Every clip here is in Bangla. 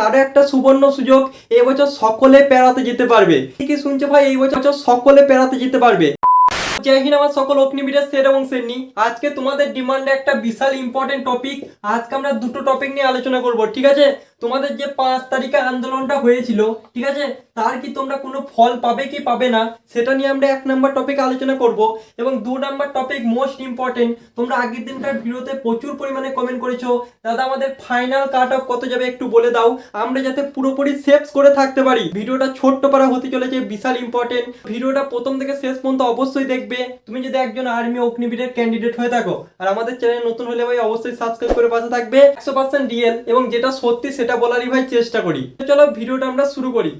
আরো একটা সুবর্ণ সুযোগ, এবছর সকলে পেরাতে যেতে পারবে। কি শুনছো ভাই, এই বছর সকলে পেরাতে যেতে পারবে। জয় হিন্দ আমার সকল অগ্নিবীরের সের এবং সেরনি। আজকে তোমাদের ডিমান্ডে একটা বিশাল ইম্পর্টেন্ট টপিক, আজকে আমরা দুটো টপিক নিয়ে আলোচনা করব, ঠিক আছে। তোমাদের যে 5 তারিখে আন্দোলনটা হয়েছিল, ঠিক আছে, তার কি তোমরা কোনো ফল পাবে কি পাবে না, সেটা নিয়ে আমরা 1 নাম্বার টপিক আলোচনা করব। এবং 2 নাম্বার টপিক মোস্ট ইম্পর্টেন্ট, তোমরা আগের দিনকার ভিডিওতে প্রচুর পরিমাণে কমেন্ট করেছো, দাদা আমাদের ফাইনাল কাট অফ কত যাবে একটু বলে দাও, আমরা যাতে পুরোপুরি সেভস করে থাকতে পারি। ভিডিওটা ছোট্ট পারা হতে চলেছে, বিশাল ইম্পর্টেন্ট। ভিডিওটা প্রথম থেকে শেষ পর্যন্ত অবশ্যই দেখবে তুমি যদি একজন আর্মি অগ্নিবীরের ক্যান্ডিডেট হয়ে থাকো। আর আমাদের চ্যানেল নতুন হলে ভাই অবশ্যই সাবস্ক্রাইব করে পাশে থাকবে। 100% রিয়েল এবং যেটা সত্যি সেটা বলারই ভাই চেষ্টা করি। চলো ভিডিওটা আমরা শুরু করি।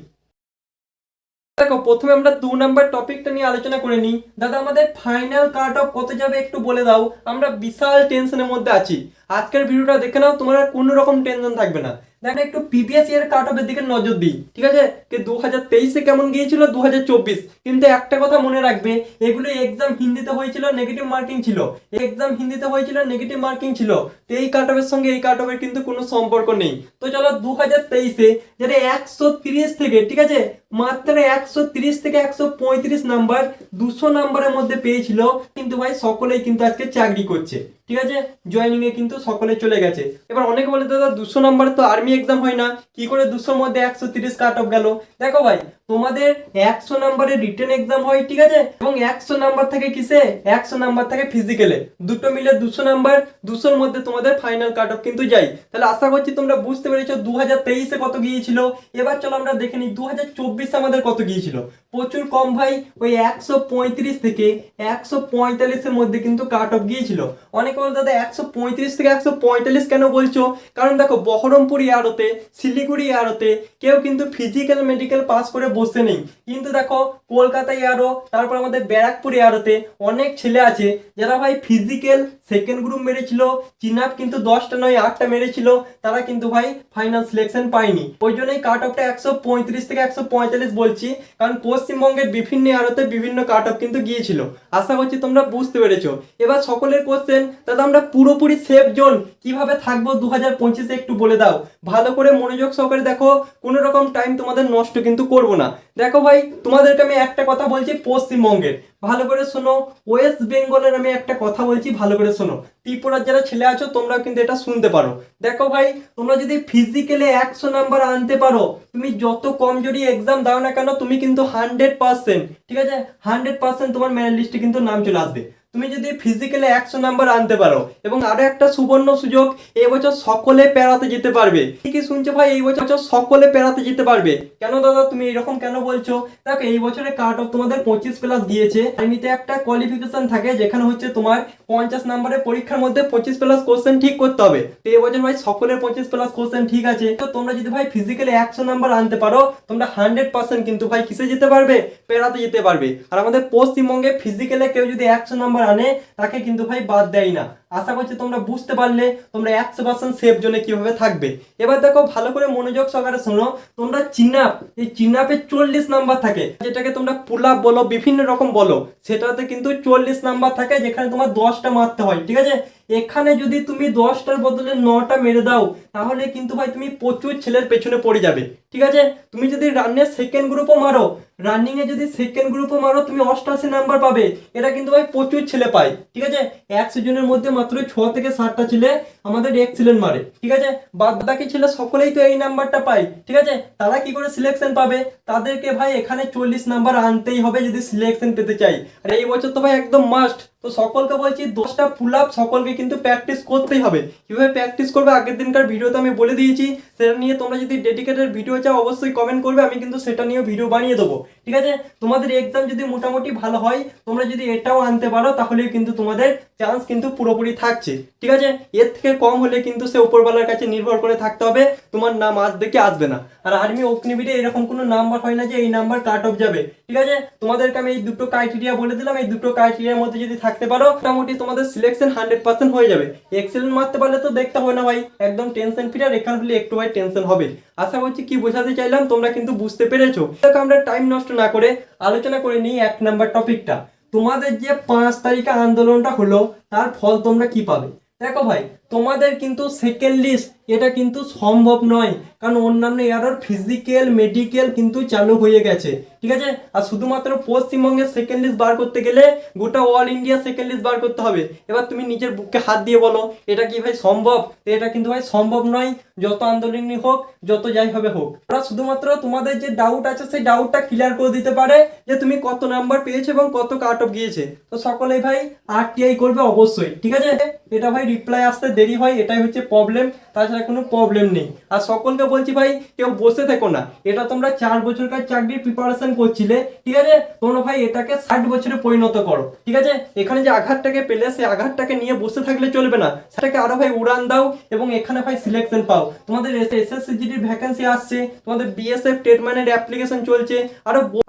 দেখো, প্রথমে আমরা 2 নাম্বার টপিকটা নিয়ে আলোচনা করে নিই। দাদা আমাদের ফাইনাল কাট অফ কত যাবে একটু বলে দাও, আমরা বিশাল টেনশনের মধ্যে আছি। আজকের ভিডিওটা দেখে নাও, তোমার আর কোনো রকম টেনশন থাকবে না। দেখো একটু প্রিভিয়াস ইয়ার কাট অফের দিকে নজর দিই, ঠিক আছে, যে 2023-এ কেমন গিয়েছিল, 2024। কিন্তু একটা কথা মনে রাখবে, এগুলো এক্সাম হিন্দিতে হয়েছিল, নেগেটিভ মার্কিং ছিল। এক্সাম হিন্দিতে হয়েছিল, নেগেটিভ মার্কিং ছিল। তো এই কাট অফের সঙ্গে এই কাট অফের কিন্তু কোনো সম্পর্ক নেই। তো চলো 2023-এ যেটা 130 থেকে, ঠিক আছে, মাত্র 130 থেকে 135 নাম্বার 200 নাম্বারের মধ্যে পেয়েছিল। কিন্তু ভাই সকলেই কিন্তু আজকে চাকরি করছে, ঠিক আছে, জয়েনিং এ কিন্তু সকলে চলে গেছে। এবার অনেকে বলে দাদা 200 নাম্বার তো আর্মি এক্সাম হয় না, কি করে 200-র মধ্যে 130 কাট অফ গেল। দেখো ভাই, তোমাদের 100 নাম্বারের রিটেন এক্সাম হয়, ঠিক আছে, এবং 100 নাম্বার থেকে কিসে, 100 নাম্বার থেকে ফিজিক্যালে, দুটো মিলে 200 নাম্বার। 200-র মধ্যে তোমাদের ফাইনাল কাট অফ কিন্তু যাই। তাহলে আশা করছি তোমরা বুঝতে পেরেছো 2023-এ কত গিয়েছিল। এবার চলো আমরা দেখে নিই 2024-এ আমাদের কত গিয়েছিল। প্রচুর কম ভাই, ওই 135 থেকে 145-এর মধ্যে কিন্তু কাট অফ গিয়েছিল। অনেকে বলে দাদা 135 থেকে 145 কেন বলছো, কারণ দেখো বহরমপুর এয়ারোতে, শিলিগুড়ি এয়ারোতে কেউ কিন্তু ফিজিক্যাল মেডিকেল পাস করে বসে নেই। কিন্তু দেখো কলকাতা এয়ারো, তারপর আমাদের ব্যারাকপুর এয়ারোতে অনেক ছেলে আছে যারা ভাই ফিজিক্যাল সেকেন্ড গ্রুপ মেরেছিল, চিনাপ কিন্তু 10টা নয় 8টা মেরেছিল, তারা কিন্তু ভাই ফাইনাল সিলেকশন পায়নি। ওই জন্যই কাট অফটা 135 থেকে 145 বলছি, কারণ পশ্চিমবঙ্গের বিভিন্ন এয়ারোতে বিভিন্ন কাট অফ কিন্তু গিয়েছিল। আশা করছি তোমরা বুঝতে পেরেছো। এবার সকলের কোশ্চেন, দাদা আমরা পুরোপুরি সেফ জোন কিভাবে থাকবো 2025-এ একটু বলে দাও। ভালো করে মনোযোগ সহকারে দেখো, কোনো রকম টাইম তোমাদের নষ্ট কিন্তু করবো না। দেখো ভাই, তোমাদেরকে আমি একটা কথা বলছি পশ্চিমবঙ্গের, ভালো করে শোনো। ওয়েস্ট বেঙ্গলের আমি একটা কথা বলছি, ভালো করে শোনো। ত্রিপুরার যারা ছেলে আছো তোমরাও কিন্তু এটা শুনতে পারো। দেখো ভাই, তোমরা যদি ফিজিক্যালে 100 নাম্বার আনতে পারো, তুমি যত কম যদি এক্সাম দাও না কেন, তুমি কিন্তু 100%, ঠিক আছে, 100% তোমার মেরিট লিস্টে কিন্তু নাম চলে আসবে। তুমি যদি ফিজিক্যালে 100 নাম্বার আনতে পারো। এবং আরো একটা সুবর্ণ সুযোগ, এবছর সকলে পেরাতে যেতে পারবে। কি শুনছো ভাই, এই বছর সকলে পেরাতে যেতে পারবে। কেন দাদা তুমি এরকম কেন বলছো? দেখো এই বছরে কাট অফ তোমাদের 25+ গিয়েছে। আর্মিতে একটা কোয়ালিফিকেশন থাকে, যেখানে হচ্ছে তোমার 50 নাম্বারের পরীক্ষার মধ্যে 25+ কোশ্চেন ঠিক করতে হবে। তো এবছর ভাই সকলের 25+ কোশ্চেন ঠিক আছে। তো তোমরা যদি ভাই ফিজিক্যালি 100 নাম্বার আনতে পারো, তোমরা 100% কিন্তু ভাই কিসে যেতে পারবে, পেরাতে যেতে পারবে। আর আমাদের পশ্চিমবঙ্গে ফিজিক্যালে কেউ যদি 100 নাম্বার আনে, তাকে কিন্তু ভাই বাদ দেয় না। আশা করছি তোমরা বুঝতে পারলে তোমরা 100% সেফ জোনে কিভাবে থাকবে। এবার দেখো ভালো করে মনোযোগ সহকারে শোনো। তোমরা চিনাপ, এই চিনাপে 40 নাম্বার থাকে, যেটাকে তোমরা পুল আপ বলো, বিভিন্ন রকম বলো, সেটাতে কিন্তু 40 নাম্বার থাকে, যেখানে তোমার 10টা মারতে হয়, ঠিক আছে। এখানে যদি তুমি 10টার বদলে 9টা মেরে দাও, তাহলে কিন্তু ভাই তুমি প্রচুর ছেলের পেছনে পড়ে যাবে, ঠিক আছে। তুমি যদি রানের সেকেন্ড গ্রুপও মারো, রানিং এ যদি সেকেন্ড গ্রুপও মারো, তুমি 88 নাম্বার পাবে। এটা কিন্তু ভাই প্রচুর ছেলে পায়, ঠিক আছে। 100 জনের মধ্যে মাত্র 6 থেকে 7টা ছেলে আমাদের এক্সিলেন্ট মারে, ঠিক আছে। বাদ বাকি ছেলে সকলেই তো এই নাম্বারটা পায়, ঠিক আছে। তারা কি করে সিলেকশন পাবে? তাদেরকে ভাই এখানে 40 নাম্বার আনতেই হবে যদি সিলেকশন পেতে চাই। আর এই বছর তো ভাই একদম মাস্ট। তো সকলকে বলছি 10টা পুল আপ সকলকে কিন্তু প্র্যাকটিস করতেই হবে। কিভাবে প্র্যাকটিস করবে আগের দিনকার ভিডিওতে আমি বলে দিয়েছি। সেটা নিয়ে তোমরা যদি ডেডিকেটেড ভিডিও চাও অবশ্যই কমেন্ট করবে, আমি কিন্তু সেটা নিয়েও ভিডিও বানিয়ে দেবো, ঠিক আছে। তোমাদের এক্সাম যদি মোটামুটি ভালো হয়, তোমরা যদি এটাও আনতে পারো, তাহলে কিন্তু তোমাদের চান্স কিন্তু পুরোপুরি থাকছে, ঠিক আছে। এর থেকে কম হলে কিন্তু সে উপরওয়ালার কাছে নির্ভর করে থাকতে হবে, তোমার নাম আসবে কি আসবে না। আর আর্মি অগ্নিবীরে এরকম কোনো নাম্বার হয় না যে এই নাম্বার কাট অফ যাবে, ঠিক আছে। তোমাদেরকে আমি এই দুটো ক্রাইটেরিয়া বলে দিলাম, এই দুটো ক্রাইটেরিয়ার মধ্যে যদি থাকতে পারো, মোটামুটি তোমাদের সিলেকশন 100% হয়ে যাবে। এক্সেলেন্ট মারতে পারলে তো দেখতে হবে না ভাই, একদম টেনশন ফ্রি। আর এখানে হলে একটু ভাই টেনশন হবে। আশা করছি কি বোঝাতে চাইলাম তোমরা কিন্তু বুঝতে পেরেছো। আমরা টাইম নষ্ট না করে আলোচনা করে নিই 1 নাম্বার টপিকটা। তোমাদের যে 5 তারিখে আন্দোলনটা হলো, তার ফল তোমরা কি পাবে। দেখো ভাই, তোমাদের কিন্তু সেকেন্ড লিস্ট এটা কিন্তু সম্ভব নয়, কারণ অন্যান্য এরর ফিজিক্যাল মেডিকেল কিন্তু চালু হয়ে গেছে, ঠিক আছে। আর শুধুমাত্র পশ্চিমবঙ্গের সেকেন্ড লিস্ট বার করতে গেলে গোটা অল ইন্ডিয়া সেকেন্ড লিস্ট বার করতে হবে। এবার তুমি নিজের বুকে হাত দিয়ে বলো এটা কি ভাই সম্ভব? এটা কিন্তু ভাই সম্ভব নয়। যত আন্দোলনই হোক, যত যাই হবে হোক, ওরা শুধুমাত্র তোমাদের যে ডাউট আছে সেই ডাউটটা ক্লিয়ার করে দিতে পারে যে তুমি কত নাম্বার পেয়েছো এবং কত কাট অফ গিয়েছে। তো সকলেই ভাই আরটিআই করবে অবশ্যই, ঠিক আছে। এটা ভাই রিপ্লাই আসতে দেরি হয়, এটাই হচ্ছে প্রবলেম, তাছাড়া কোনো প্রবলেম নেই। আর সকলকে বলছি ভাই কেউ বসে থেকো না, এটা তোমরা 4 বছরকার চাকরির প্রিপারেশন করছিলে, ঠিক আছে। তোমরা ভাই এটাকে 60 বছরে পরিণত করো, ঠিক আছে। এখানে যে আঘাতটাকে পেলে সেই আঘাতটাকে নিয়ে বসে থাকলে চলবে না, সেটাকে আরো ভাই উড়ান দাও এবং এখানে ভাই সিলেকশন পাও। তোমাদের এসএসসিজিডির ভ্যাকেন্সি আসছে, তোমাদের বিএসএফ ট্রেডম্যানের অ্যাপ্লিকেশন চলছে,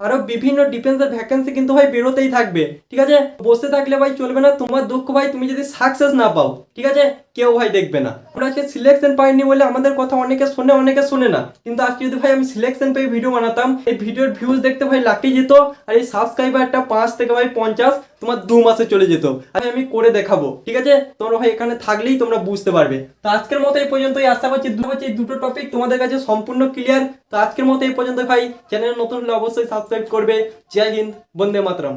আরো বিভিন্ন ডিফেন্সের ভ্যাকেন্সি কিন্তু ভাই বেরোতেই থাকবে, ঠিক আছে। বসে থাকলে ভাই চলবে না। তোমার দুঃখ ভাই তুমি যদি সাকসেস না পাও, ঠিক আছে, কেউ ভাই দেখবে না। আমরা আজকে সিলেকশন পাইনি বলে আমাদের কথা অনেকে শোনে অনেকে শোনে না, কিন্তু আজকে যদি ভাই আমি সিলেকশন পেয়ে ভিডিও বানাতাম, এই ভিডিওর ভিউজ দেখতে ভাই লাকি যেত, আর এই সাবস্ক্রাইবারটা 5 থেকে ভাই 50 তোমার 2 মাসে চলে যেত। আমি করে দেখাবো, ঠিক আছে। তোমরা ভাই এখানে থাকলেই তোমরা বুঝতে পারবে। তো আজকের মতো এই পর্যন্তই। আশা করছি এই দুটো টপিক তোমাদের কাছে সম্পূর্ণ ক্লিয়ার। তো আজকের মতো এই পর্যন্ত ভাই। চ্যানেল নতুন হলে অবশ্যই সাবস্ক্রাইব করবে। জয় হিন্দ, বন্দে মাতরম।